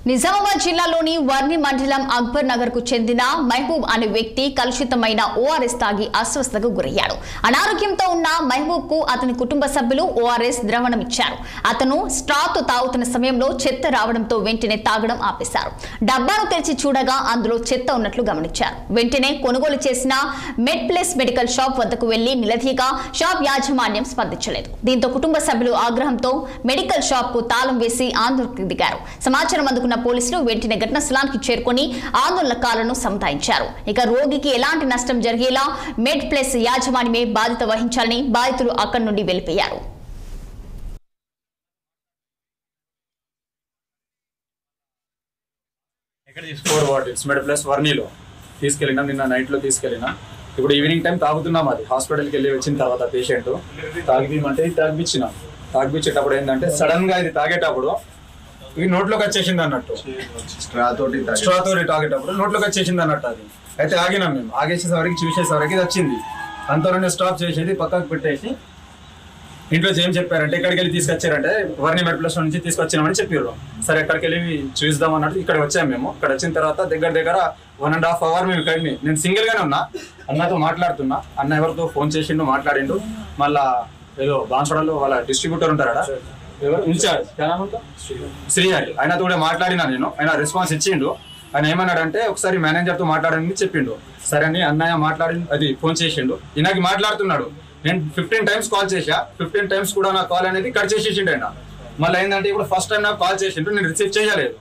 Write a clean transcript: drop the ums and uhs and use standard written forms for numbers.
నిజామాబాద్ జిల్లాలోని వర్ని మండలం అక్బర్ నగర్ కు చెందిన మహబూబ్ అనే వ్యక్తి కలుషితమైన ఓఆర్ఎస్ తాగి అస్వస్థతకు గురయ్యాడు. అనారోగ్యంతో ఉన్న మహబూబ్ కు అతని కుటుంబ సభ్యులు ఓఆర్ఎస్ ద్రావణం ఇచ్చారు. అతను స్ట్రాతో తాగుతున్న సమయంలో చెత్త రావడంతో వెంటనే తాగడం ఆపేశారు. డబ్బాను తెరిచి చూడగా అందులో చెత్త ఉన్నట్లు గమనించారు. వెంటనే కొనుగోలు చేసిన మెడ్ ప్లస్ మెడికల్ షాప్ వద్దకు వెళ్లి నిలదీయగా షాప్ యాజమాన్యం స్పందించలేదు. దీంతో కుటుంబ సభ్యులు ఆగ్రహంతో మెడికల్ షాప్ కు తాళం వేసి ఆందోళనకు దిగారు. సమాచారం అందుకున్న పోలీసులు వెంటనే ఘటనా స్థలానికి చేరుకొని ఆందోళనకారులను సముదాయించారు. ఇక రోగికి ఎలాంటి నష్టం జరిగేలా మెడ్ ప్లస్ యాజమాన్యమే బాధ్యత వహించాలని బాధితులు అక్కడి నుండి వెళ్లిపోయారు. మెడ్ ప్లస్ వర్నీలో తీసుకెళ్ళినా, నిన్న నైట్లో తీసుకెళ్ళినా. ఇప్పుడు ఈవినింగ్ టైం తాగుతున్నాం. అది హాస్పిటల్కి వెళ్ళి వచ్చిన తర్వాత పేషెంట్ తాగిపిమంటే తాగిపించినాం. తాగిపించేటప్పుడు ఏంటంటే సడన్ గా ఇది తాగేటప్పుడు ఇది నోట్లోకి వచ్చేసింది అన్నట్టు, స్ట్రాతోటి తాగేటప్పుడు నోట్లోకి వచ్చేసింది అన్నట్టు. అది అయితే ఆగినాం. మేము ఆగేసేసరికి చూసేసరికి ఇది వచ్చింది. అంతలోనే స్టాప్ చేసేది పక్కకు పెట్టేసి ఇంట్లో ఏం చెప్పారంటే ఎక్కడికి వెళ్ళి తీసుకొచ్చారంటే వర్ని మెడ్ ప్లస్ నుంచి తీసుకొచ్చినామని చెప్పారు. సరే ఎక్కడికి వెళ్ళి చూద్దాం అన్నట్టు ఇక్కడ వచ్చాము. మేము ఇక్కడ వచ్చిన తర్వాత దగ్గర 1.5 hour మేము ఇక్కడిని, నేను సింగిల్ గానే ఉన్నా, అన్నతో మాట్లాడుతున్నా. అన్న ఎవరితో ఫోన్ చేసిండు, మాట్లాడిండు. మళ్ళా ఏదో బాన్సోడలో వాళ్ళ డిస్ట్రిబ్యూటర్ ఉంటారా, ఎవరు ఇన్ఛార్జ్ శ్రీహరి, ఆయనతో కూడా మాట్లాడినా నేను. ఆయన రెస్పాన్స్ ఇచ్చిండు. ఆయన ఏమన్నాడంటే ఒకసారి మేనేజర్తో మాట్లాడని చెప్పిండు. సరే అని అన్నయ్య మాట్లాడి అది ఫోన్ చేసిండు. ఈయనకి మాట్లాడుతున్నాడు. నేను 15 times కాల్ చేసా. 15 times కూడా నా కాల్ అనేది కట్ చేసేసిండు ఆయన. మళ్ళీ ఏంటంటే ఇప్పుడు ఫస్ట్ టైం నాకు కాల్ చేసిండు, నేను రిసీవ్ చేయలేదు.